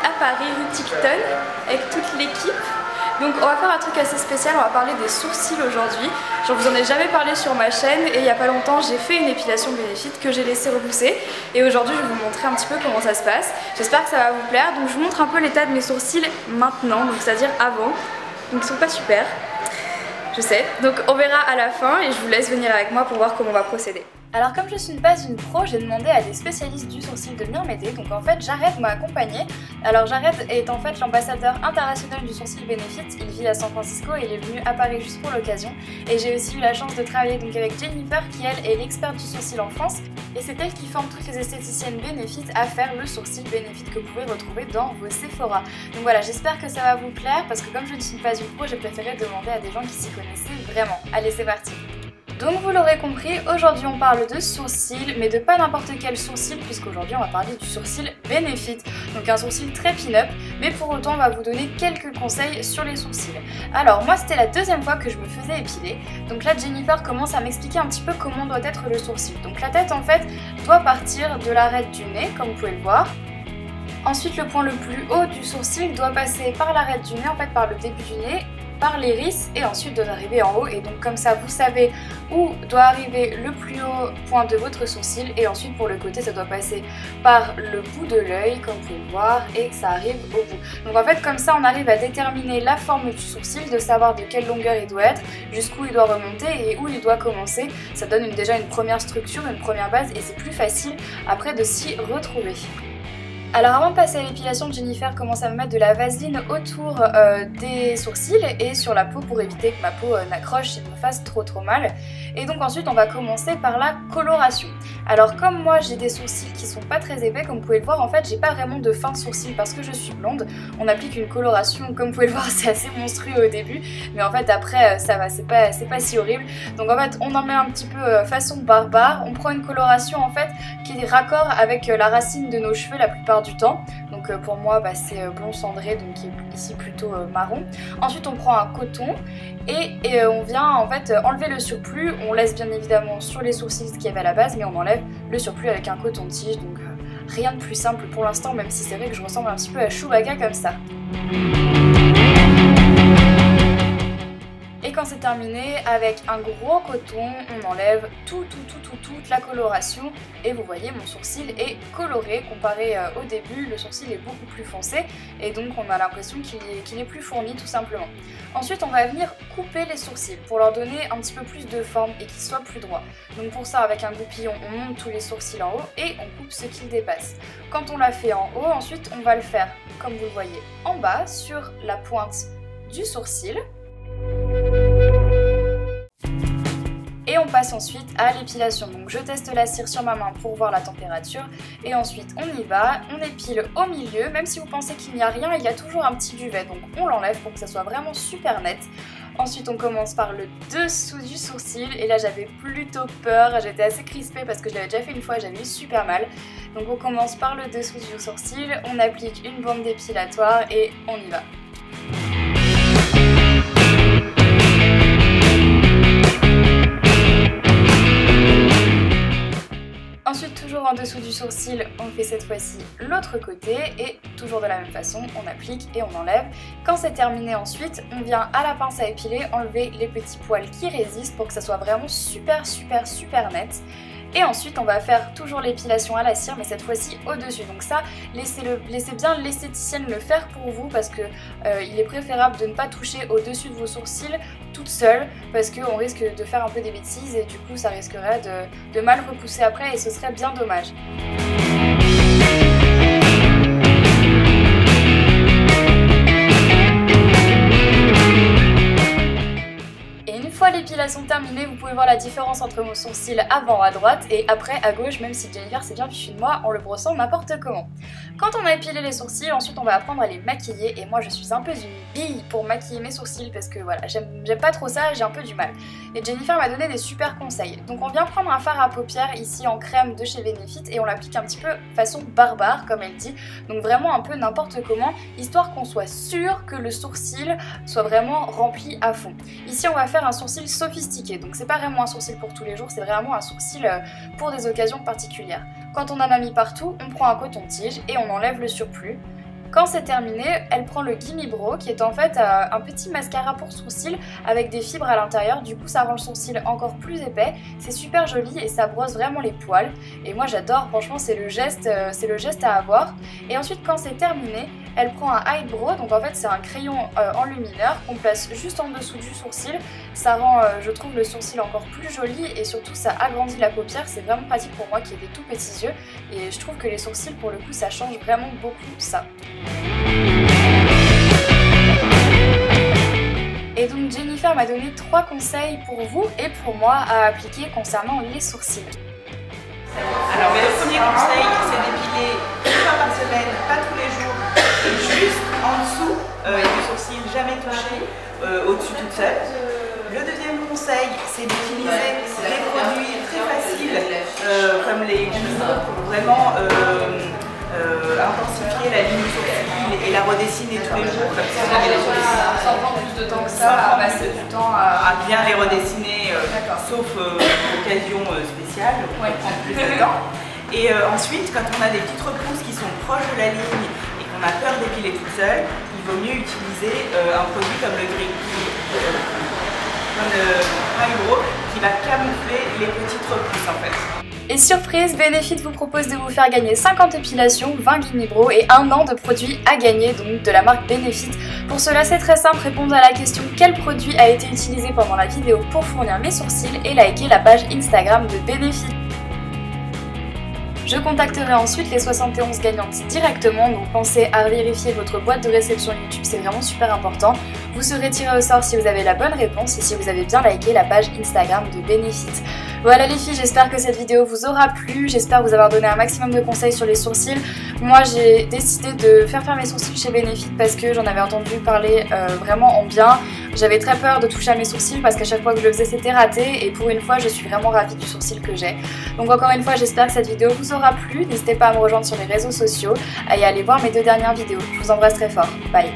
à Paris, rue Ticton, avec toute l'équipe. Donc on va faire un truc assez spécial, on va parler des sourcils aujourd'hui. Je vous en ai jamais parlé sur ma chaîne et il n'y a pas longtemps j'ai fait une épilation Benefit que j'ai laissé repousser. Et aujourd'hui je vais vous montrer un petit peu comment ça se passe. J'espère que ça va vous plaire. Donc je vous montre un peu l'état de mes sourcils maintenant, donc c'est-à-dire avant. Donc ils sont pas super, je sais. Donc on verra à la fin et je vous laisse venir avec moi pour voir comment on va procéder. Alors comme je suis pas une pro, j'ai demandé à des spécialistes du sourcil de venir m'aider, donc en fait Jared m'a accompagnée. Alors Jared est en fait l'ambassadeur international du sourcil Benefit, il vit à San Francisco et il est venu à Paris juste pour l'occasion. Et j'ai aussi eu la chance de travailler donc avec Jennifer qui elle est l'experte du sourcil en France. Et c'est elle qui forme toutes les esthéticiennes Benefit à faire le sourcil Benefit que vous pouvez retrouver dans vos Sephora. Donc voilà, j'espère que ça va vous plaire parce que comme je ne suis pas une pro, j'ai préféré demander à des gens qui s'y connaissaient vraiment. Allez, c'est parti! Donc vous l'aurez compris, aujourd'hui on parle de sourcils, mais de pas n'importe quel sourcil, puisqu'aujourd'hui on va parler du sourcil Benefit. Donc un sourcil très pin-up, mais pour autant on va vous donner quelques conseils sur les sourcils. Alors moi c'était la deuxième fois que je me faisais épiler, donc là Jennifer commence à m'expliquer un petit peu comment doit être le sourcil. Donc la tête en fait doit partir de l'arête du nez, comme vous pouvez le voir. Ensuite le point le plus haut du sourcil doit passer par l'arête du nez, en fait par le début du nez, par l'iris et ensuite doit arriver en haut, et donc comme ça vous savez où doit arriver le plus haut point de votre sourcil, et ensuite pour le côté ça doit passer par le bout de l'œil comme vous pouvez le voir et ça arrive au bout. Donc en fait comme ça on arrive à déterminer la forme du sourcil, de savoir de quelle longueur il doit être, jusqu'où il doit remonter et où il doit commencer. Ça donne déjà une première structure, une première base et c'est plus facile après de s'y retrouver. Alors avant de passer à l'épilation, Jennifer commence à me mettre de la vaseline autour des sourcils et sur la peau pour éviter que ma peau n'accroche et me fasse trop mal. Et donc ensuite on va commencer par la coloration. Alors comme moi j'ai des sourcils qui sont pas très épais, comme vous pouvez le voir, en fait j'ai pas vraiment de fin de sourcils parce que je suis blonde. On applique une coloration, comme vous pouvez le voir c'est assez monstrueux au début, mais en fait après ça va, c'est pas si horrible. Donc en fait on en met un petit peu façon barbare, on prend une coloration en fait qui est raccord avec la racine de nos cheveux la plupart du temps. Donc pour moi c'est blond cendré, donc qui est ici plutôt marron. Ensuite on prend un coton et on vient en fait enlever le surplus. On laisse bien évidemment sur les sourcils ce qu'il y avait à la base, mais on enlève le surplus avec un coton-tige. Donc rien de plus simple pour l'instant, même si c'est vrai que je ressemble un petit peu à Chewbacca comme ça. Et quand c'est terminé, avec un gros coton, on enlève toute la coloration et vous voyez mon sourcil est coloré comparé au début. Le sourcil est beaucoup plus foncé et donc on a l'impression qu'il est plus fourni tout simplement. Ensuite on va venir couper les sourcils pour leur donner un petit peu plus de forme et qu'ils soient plus droits. Donc pour ça avec un goupillon on monte tous les sourcils en haut et on coupe ce qu'ils dépassent. Quand on l'a fait en haut, ensuite on va le faire comme vous le voyez en bas sur la pointe du sourcil. Et on passe ensuite à l'épilation. Donc je teste la cire sur ma main pour voir la température et ensuite on y va, on épile au milieu. Même si vous pensez qu'il n'y a rien, il y a toujours un petit duvet, donc on l'enlève pour que ça soit vraiment super net. Ensuite on commence par le dessous du sourcil et là j'avais plutôt peur, j'étais assez crispée parce que je l'avais déjà fait une fois, j'avais eu super mal. Donc on commence par le dessous du sourcil, on applique une bande dépilatoire et on y va. Ensuite, toujours en dessous du sourcil, on fait cette fois-ci l'autre côté et toujours de la même façon, on applique et on enlève. Quand c'est terminé ensuite, on vient à la pince à épiler enlever les petits poils qui résistent pour que ça soit vraiment super net. Et ensuite on va faire toujours l'épilation à la cire, mais cette fois-ci au-dessus. Donc ça, laissez bien l'esthéticienne le faire pour vous parce que il est préférable de ne pas toucher au-dessus de vos sourcils toute seule parce qu'on risque de faire un peu des bêtises et du coup ça risquerait de mal repousser après et ce serait bien dommage. L'épilation terminée, vous pouvez voir la différence entre mon sourcil avant à droite et après à gauche, même si Jennifer s'est bien fichue de moi en le brossant n'importe comment. Quand on a épilé les sourcils, ensuite on va apprendre à les maquiller et moi je suis un peu une bille pour maquiller mes sourcils parce que voilà, j'aime pas trop ça, j'ai un peu du mal. Et Jennifer m'a donné des super conseils. Donc on vient prendre un fard à paupières ici en crème de chez Benefit et on l'applique un petit peu façon barbare comme elle dit, donc vraiment un peu n'importe comment, histoire qu'on soit sûr que le sourcil soit vraiment rempli à fond. Ici on va faire un sourcil sophistiqué, donc c'est pas vraiment un sourcil pour tous les jours, c'est vraiment un sourcil pour des occasions particulières. Quand on en a mis partout, on prend un coton-tige et on enlève le surplus. Quand c'est terminé, elle prend le Gimme Brow qui est en fait un petit mascara pour sourcils avec des fibres à l'intérieur, du coup ça rend le sourcil encore plus épais, c'est super joli et ça brosse vraiment les poils et moi j'adore, franchement c'est le geste à avoir. Et ensuite quand c'est terminé, elle prend un eyebrow, donc en fait c'est un crayon enlumineur qu'on place juste en dessous du sourcil, ça rend je trouve le sourcil encore plus joli et surtout ça agrandit la paupière, c'est vraiment pratique pour moi qui ai des tout petits yeux et je trouve que les sourcils pour le coup ça change vraiment beaucoup ça. Et donc Jennifer m'a donné 3 conseils pour vous et pour moi à appliquer concernant les sourcils. Alors le premier conseil c'est d'épiler 1 fois par semaine, pas tous les jours, et juste en dessous du sourcil, jamais touché au-dessus toute seule. Le deuxième conseil c'est d'utiliser des produits très faciles comme les Gimme pour vraiment intensifier la ligne du sourcil et la redessiner tous les jours comme ça. Sans prendre plus de temps que ça, à passer du temps à bien les redessiner, sauf occasion spéciale, on prend plus de temps. Et ensuite, quand on a des petites repousses qui sont proches de la ligne et qu'on a peur d'épiler toute seule, il vaut mieux utiliser un produit comme le eyebrow qui va camoufler les petites repousses en fait. Et surprise, Benefit vous propose de vous faire gagner 50 épilations, 20 Gimme Brow et 1 an de produits à gagner, donc de la marque Benefit. Pour cela c'est très simple, répondre à la question quel produit a été utilisé pendant la vidéo pour fournir mes sourcils et liker la page Instagram de Benefit. Je contacterai ensuite les 71 gagnantes directement, donc pensez à vérifier votre boîte de réception YouTube, c'est vraiment super important. Vous serez tiré au sort si vous avez la bonne réponse et si vous avez bien liké la page Instagram de Benefit. Voilà les filles, j'espère que cette vidéo vous aura plu, j'espère vous avoir donné un maximum de conseils sur les sourcils. Moi j'ai décidé de faire mes sourcils chez Benefit parce que j'en avais entendu parler vraiment en bien. J'avais très peur de toucher à mes sourcils parce qu'à chaque fois que je le faisais c'était raté et pour une fois je suis vraiment ravie du sourcil que j'ai. Donc encore une fois j'espère que cette vidéo vous aura plu, n'hésitez pas à me rejoindre sur les réseaux sociaux et à aller voir mes 2 dernières vidéos. Je vous embrasse très fort, bye.